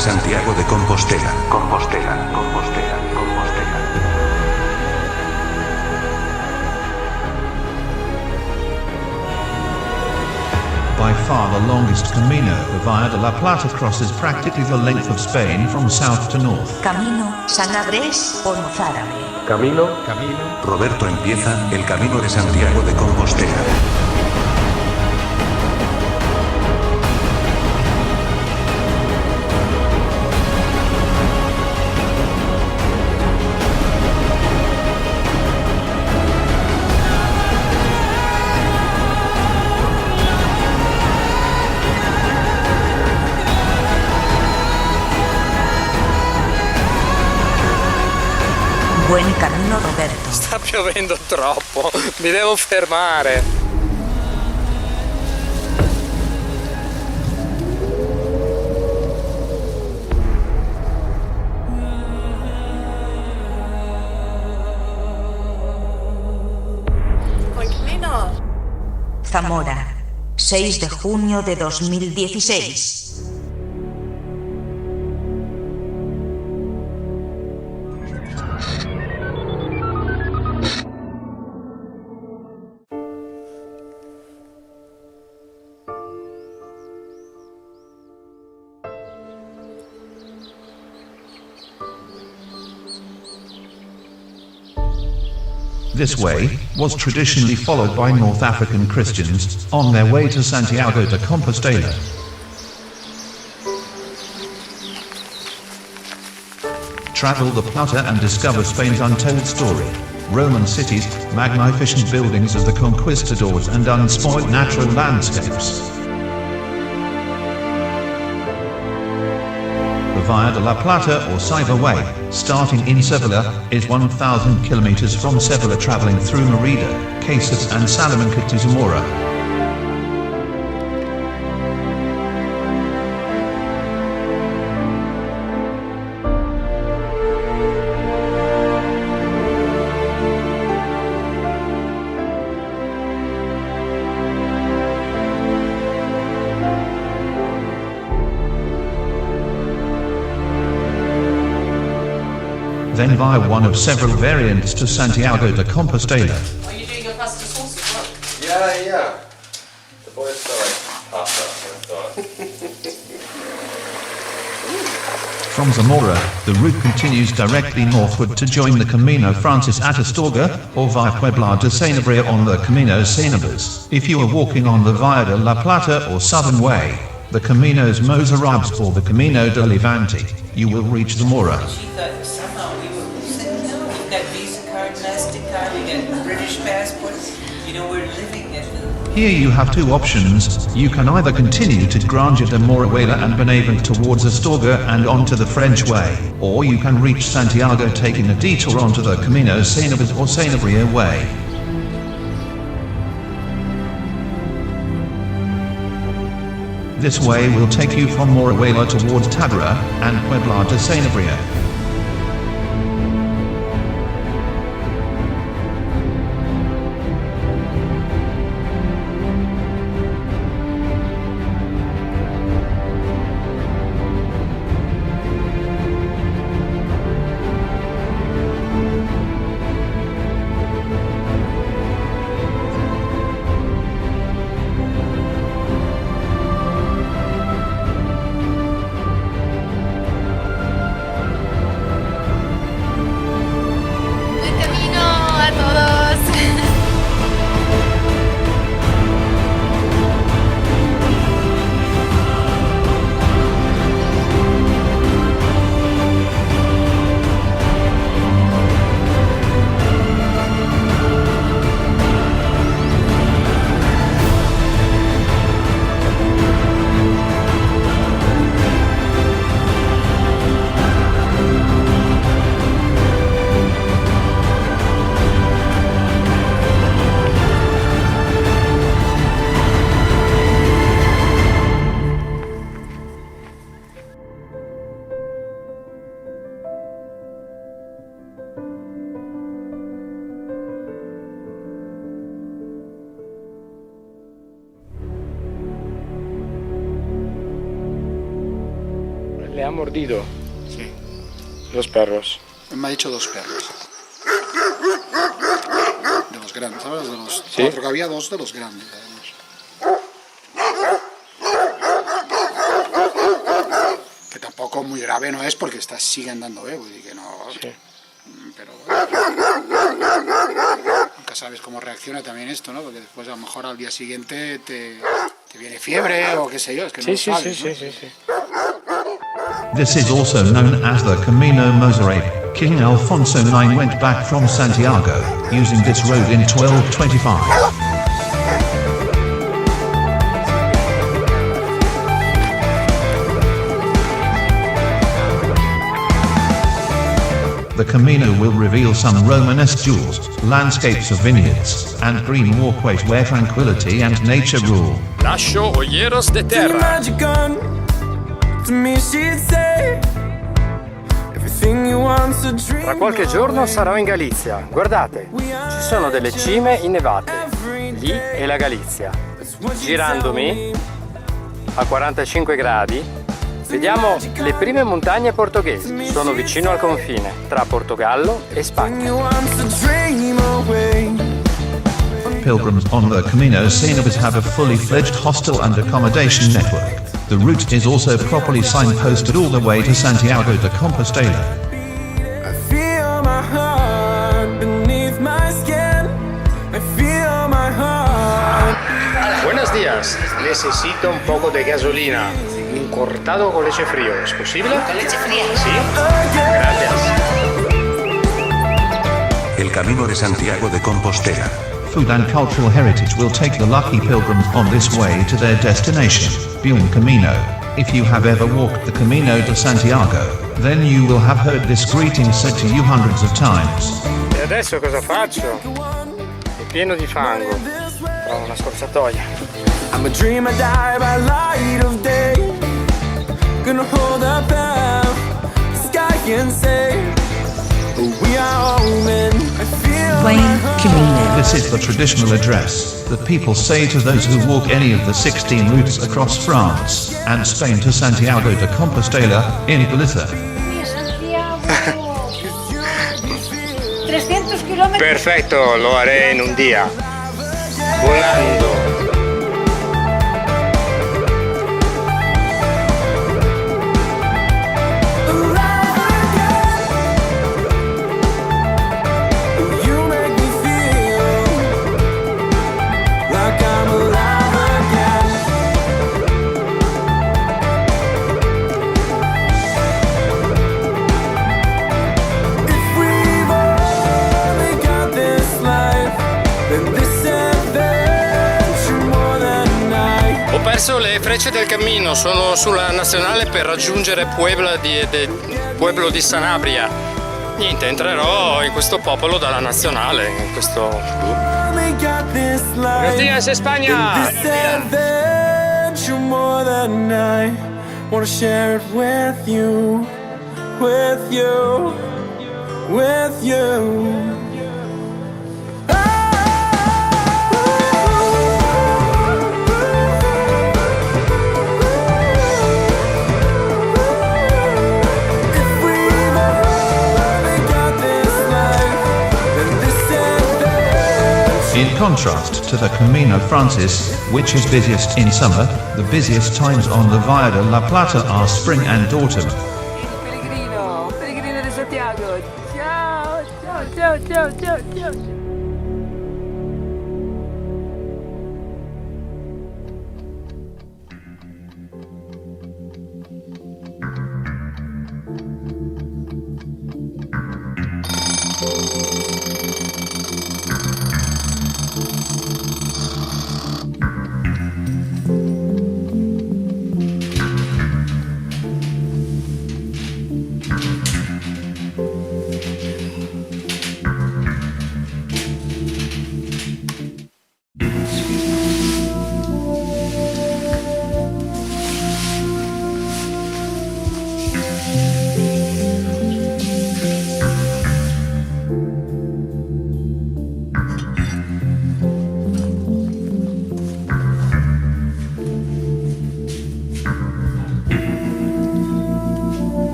de Santiago de Compostela. By far the longest Camino, the Via de la Plata crosses practically the length of Spain from south to north. Camino Sanabrés o Zárabe. Camino. Roberto empieza el Camino de Santiago de Compostela. Buen Camino, Roberto. Sta piovendo troppo, mi devo fermare. Buen Camino. Zamora, 6 de junio de 2016. This way was traditionally followed by North African Christians on their way to Santiago de Compostela. Travel the Plata and discover Spain's untold story. Roman cities, magnificent buildings of the conquistadors and unspoiled natural landscapes. The Via de la Plata or Siver Way, starting in Sevilla, is 1,000 kilometers from Sevilla traveling through Mérida, Cáceres and Salamanca to Zamora. Then via one of several variants to Santiago de Compostela. Are you doing your pasta sauce as well? Yeah. The boys like pasta, From Zamora, the route continues directly northward to join the Camino Francés at Astorga, or via Puebla de Sanabria on the Camino Sanabrés. If you are walking on the Via de la Plata or Southern Way, the Caminos Moreruela or the Camino de Benavente, you will reach Zamora. She thought somehow we were sitting down. We've got Visa card, MasterCard, we got British passports. You know, we're living it. Here you have two options. You can either continue to Granja de Moreruela and Benavente towards Astorga and onto the French Way, or you can reach Santiago taking a detour onto the Camino Sanabrés or Sanabria Way. This way will take you from Moreruela towards Tabora and Puebla de Sanabria. ¿Le ha mordido? Sí. Los perros. Me ha dicho 2 perros. De los grandes, ¿sabes? De los ¿Sí? 4 que había, 2 de los grandes. Que tampoco muy grave no es porque siguen dando y que no. Sí. Pero nunca sabes cómo reacciona también esto, ¿no? Porque después a lo mejor al día siguiente te viene fiebre o qué sé yo, es que no lo sabes, ¿no? Sí. This is also known as the Camino Mozarabe. King Alfonso IX went back from Santiago, using this road in 1225. The Camino will reveal some Romanesque jewels, landscapes of vineyards, and green walkways where tranquility and nature rule. Lascio olieros de terra. Tra qualche giorno sarò in Galizia. Guardate, ci sono delle cime innevate. Lì è la Galizia. Girandomi a 45 gradi, vediamo le prime montagne portoghesi. Sono vicino al confine tra Portogallo e Spagna. Pilgrims on the Camino Sanabrés have a fully-fledged hostel and accommodation network. The route is also properly signposted all the way to Santiago de Compostela. Buenos días, necesito un poco de gasolina. Un cortado con leche frío, ¿es posible? Con leche fría. Sí, gracias. El Camino de Santiago de Compostela. Food and cultural heritage will take the lucky pilgrims on this way to their destination, Buen Camino. If you have ever walked the Camino de Santiago, then you will have heard this greeting said to you hundreds of times. E adesso cosa faccio? È pieno di fango. Trovo una scorciatoia. I'm a dream, I die by light of day. Gonna hold up the sky and say, we are all men. I feel Buen Camino. This is the traditional address that people say to those who walk any of the 16 routes across France and Spain to Santiago de Compostela in Plata. 300 kilómetros. Perfetto, lo haré in un dia. Volando. Ho perso le frecce del cammino, sono sulla nazionale per raggiungere Pueblo di Sanabria. Niente, entrerò in questo popolo dalla nazionale, in questo... Buenos días, España! In contrast to the Camino Francés, which is busiest in summer, the busiest times on the Via de la Plata are spring and autumn. Pellegrino de Santiago. Ciao, ciao, ciao, ciao, ciao.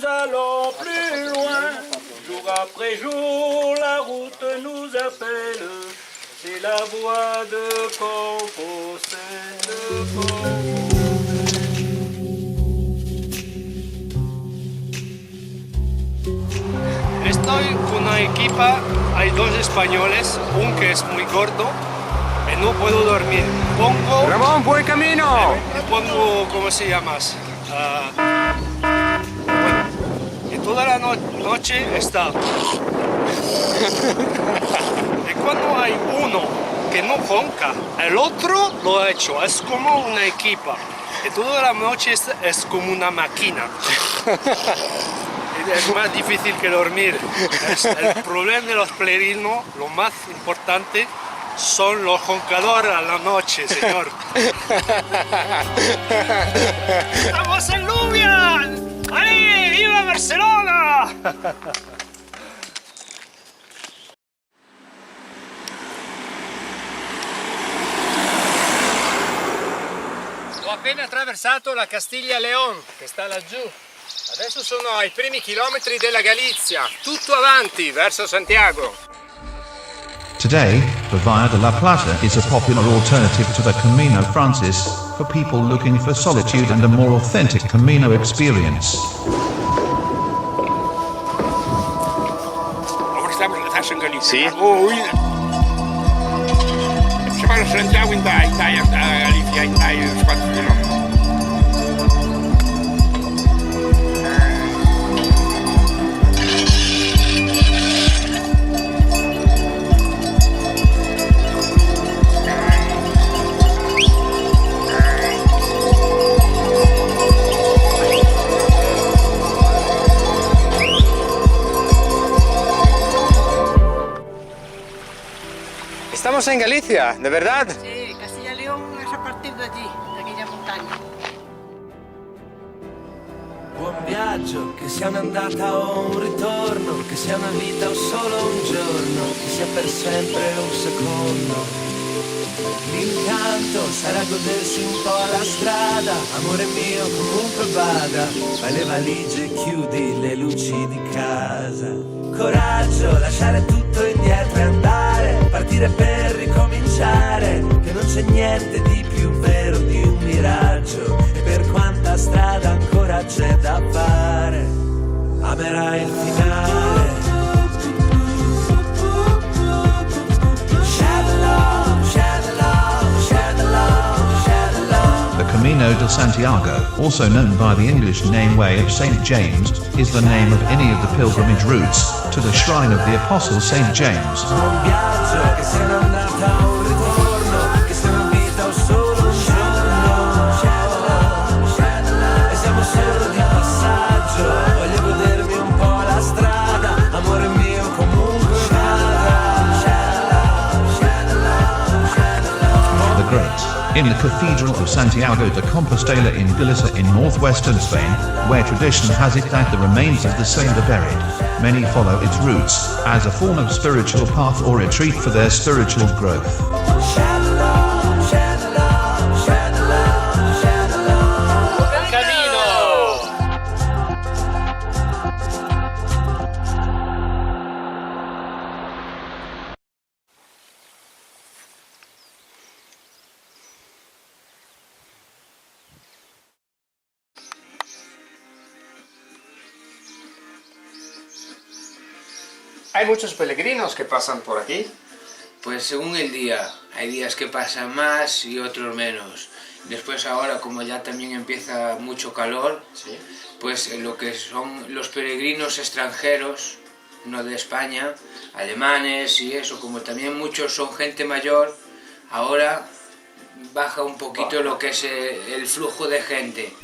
nous allons plus loin. Jour après jour, la route nous appelle. C'est la voie de Compostela. Estoy con una equipa, hay dos españoles, un que es muy gordo y no puedo dormir. Pongo... Ramón, buen camino. Pongo, ¿cómo se llama? Bueno, y toda la noche está. Y cuando hay uno que no ronca, el otro lo ha hecho, es como una equipa. Y toda la noche es como una máquina. Es más difícil que dormir. El problema de los peregrinos, lo más importante, son los roncadores a la noche, señor. ¡Estamos en Lubian! ¡Ahí! ¡Viva Barcelona! Ho appena attraversato la Castiglia-León, che sta laggiù. Adesso sono ai primi chilometri della Galizia, tutto avanti verso Santiago. Today, the Via de la Plata is a popular alternative to the Camino Francés for people looking for solitude and a more authentic Camino experience. Ahora estamos en Galicia. Sí. Camino Santiago en Galicia, en 4 kilómetros. Estamos en Galicia, ¿de verdad? Sí, Castilla y León es a partir de allí, de aquella montaña. Buon viaggio, che sia un'andata o un ritorno, che sia una vita o solo un giorno, che sia per sempre un secondo. L'incanto sarà godersi un po' la strada, amore mio comunque vada, fai le valigie e chiudi le luci di casa. Coraggio, lasciare tutto indietro e andare, partire per ricominciare, che non c'è niente di più vero di un miraggio, e per quanta strada ancora c'è da fare, amerai il finale. The Camino de Santiago, also known by the English name Way of St. James, is the name of any of the pilgrimage routes to the shrine of the Apostle St. James. The Great. In the Cathedral of Santiago de Compostela in Galicia in northwestern Spain, where tradition has it that the remains of the saint are buried, many follow its roots, as a form of spiritual path or retreat for their spiritual growth. Hay muchos peregrinos que pasan por aquí. Pues según el día, hay días que pasan más y otros menos. Después ahora, como ya también empieza mucho calor, ¿Sí? pues lo que son los peregrinos extranjeros, no de España, alemanes y eso, como también muchos son gente mayor, ahora baja un poquito lo que es el flujo de gente.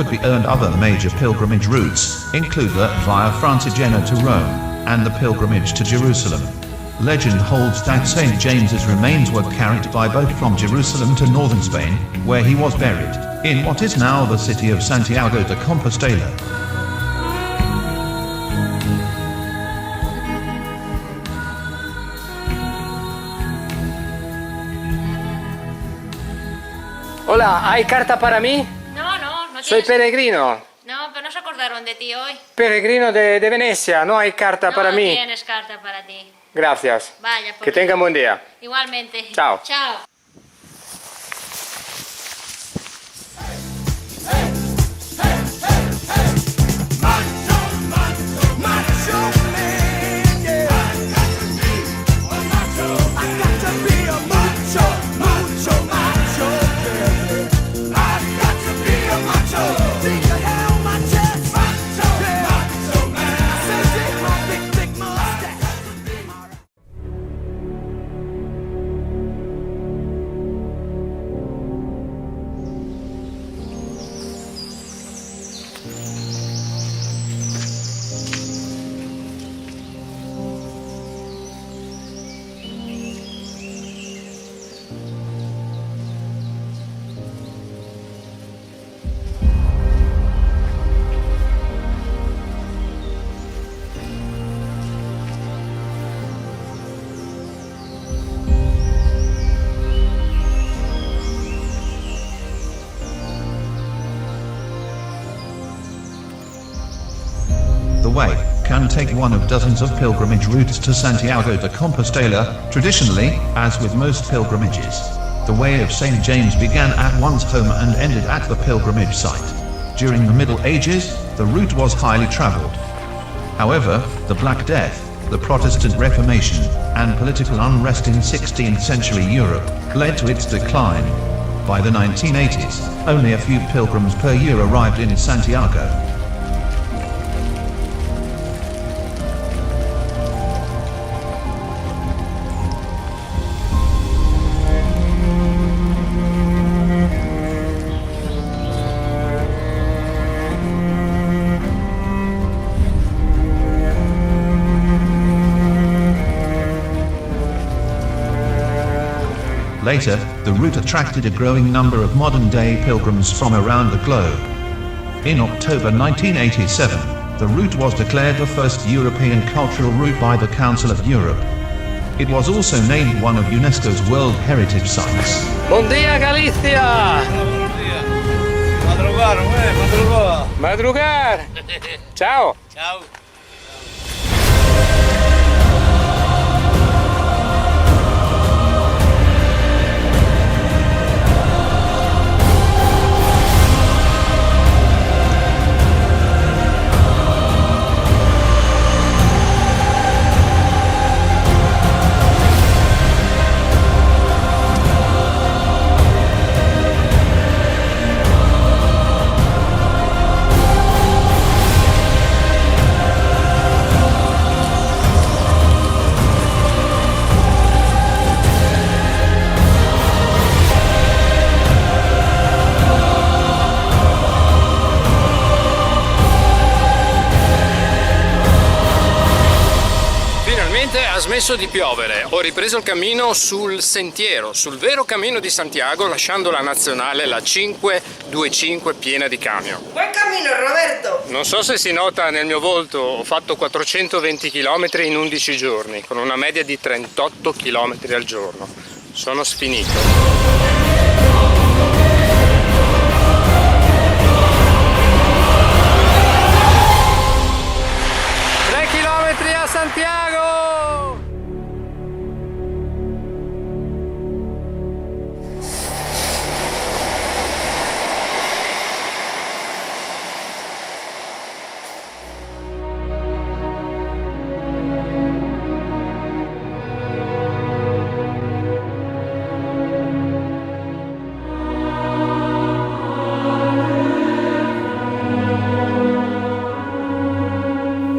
could be earned. Other major pilgrimage routes include the Via Francigena to Rome and the pilgrimage to Jerusalem. Legend holds that St. James's remains were carried by boat from Jerusalem to northern Spain, where he was buried, in what is now the city of Santiago de Compostela. Hola, ¿hay carta para mí? No Soy tienes... peregrino. No, pero no se acordaron de ti hoy. Peregrino de Venecia, no hay carta para mí. No tienes carta para ti. Gracias. Vaya, pues. Que tengan buen día. Igualmente. Chao. Chao. The way can take one of dozens of pilgrimage routes to Santiago de Compostela. Traditionally, as with most pilgrimages, the way of St. James began at one's home and ended at the pilgrimage site. During the Middle Ages, the route was highly traveled. However, the Black Death, the Protestant Reformation, and political unrest in 16th century Europe led to its decline. By the 1980s, only a few pilgrims per year arrived in Santiago. Later, the route attracted a growing number of modern-day pilgrims from around the globe. In October 1987, the route was declared the first European cultural route by the Council of Europe. It was also named one of UNESCO's World Heritage Sites. Buen día, Galicia! Buenos días. Madrugar, madrugar. Madrugar! Ciao! Chao. Ha smesso di piovere, ho ripreso il cammino sul sentiero, sul vero Camino di Santiago, lasciando la nazionale, la 525, piena di camion. Buen camino, Roberto! Non so se si nota nel mio volto, ho fatto 420 km in 11 giorni, con una media di 38 km al giorno. Sono sfinito. 3 chilometri a Santiago!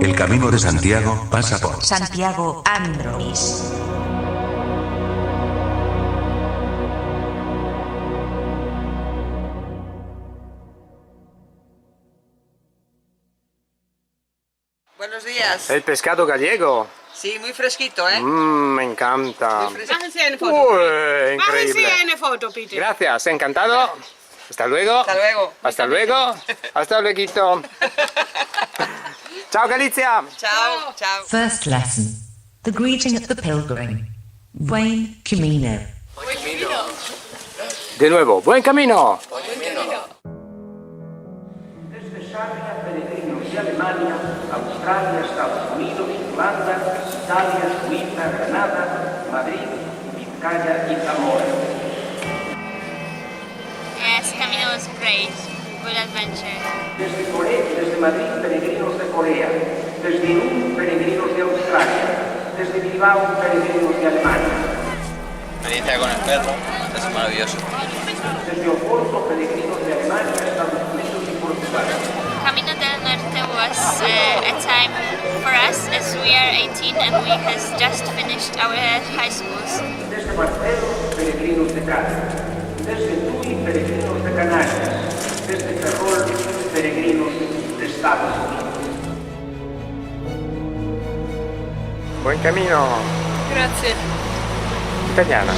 El Camino de Santiago pasa por Santiago Androvis. Buenos días. El pescado gallego. Sí, muy fresquito, ¿eh? Me encanta. Bájense en foto. Uy, increíble. Bájense en foto, Peter. Gracias, encantado. Hasta luego. Hasta luego. Hasta luego. Hasta luego. Ciao Galizia. Chao, chao. First lesson. The greeting at the pilgrim. Buen Camino. De nuevo, buen camino. Desde Sarria, peregrinos de Alemania, Australia, Estados Unidos, Irlanda, Italia, Suiza, Granada, Madrid, Vizcaya y Zamora. Yes, Camino was great. Good adventure. Desde Corea, desde Madrid, peregrinos de Corea. Desde Irún, peregrinos de Australia. Desde Bilbao, peregrinos de Alemania. Experiencia con el perro, es maravilloso. Desde Oporto, peregrinos de Alemania, Estados Unidos y Portugal. Camino del Norte was a time for us as we are 18 and we has just finished our high schools. Desde Barcelos, peregrinos de Cáceres. Desde Tui, peregrinos de Canarias. Desde Ferrol, peregrinos de Estados Unidos. Buen camino. Grazie. Italiana.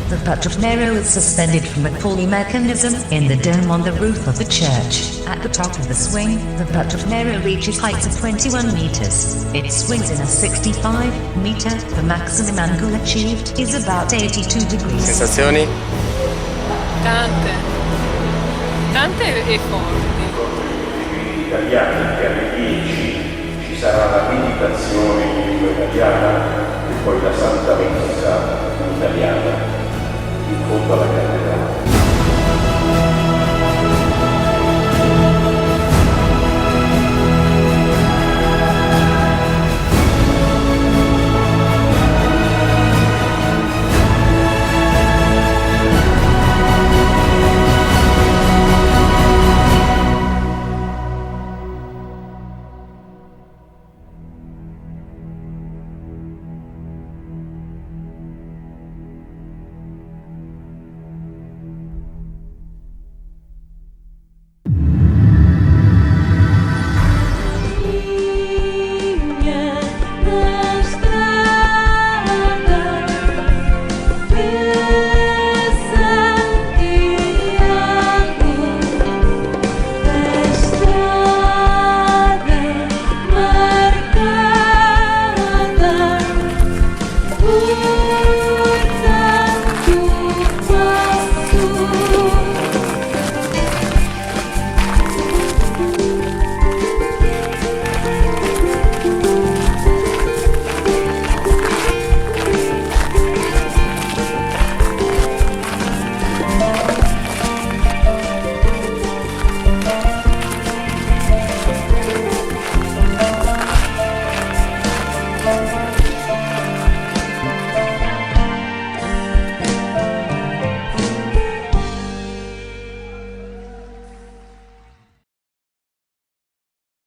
The Patrocinero is suspended from a pulley mechanism in the dome on the roof of the church. At the top of the swing, the Patrocinero reaches heights of 21 meters. It swings in a 65 meter. The maximum angle achieved is about 82 degrees. Sensazioni? Tante e forti. Italiani che alle 10 ci sarà la meditazione in lingua italiana e poi la Santa Messa italiana in fondo alla cattedrale.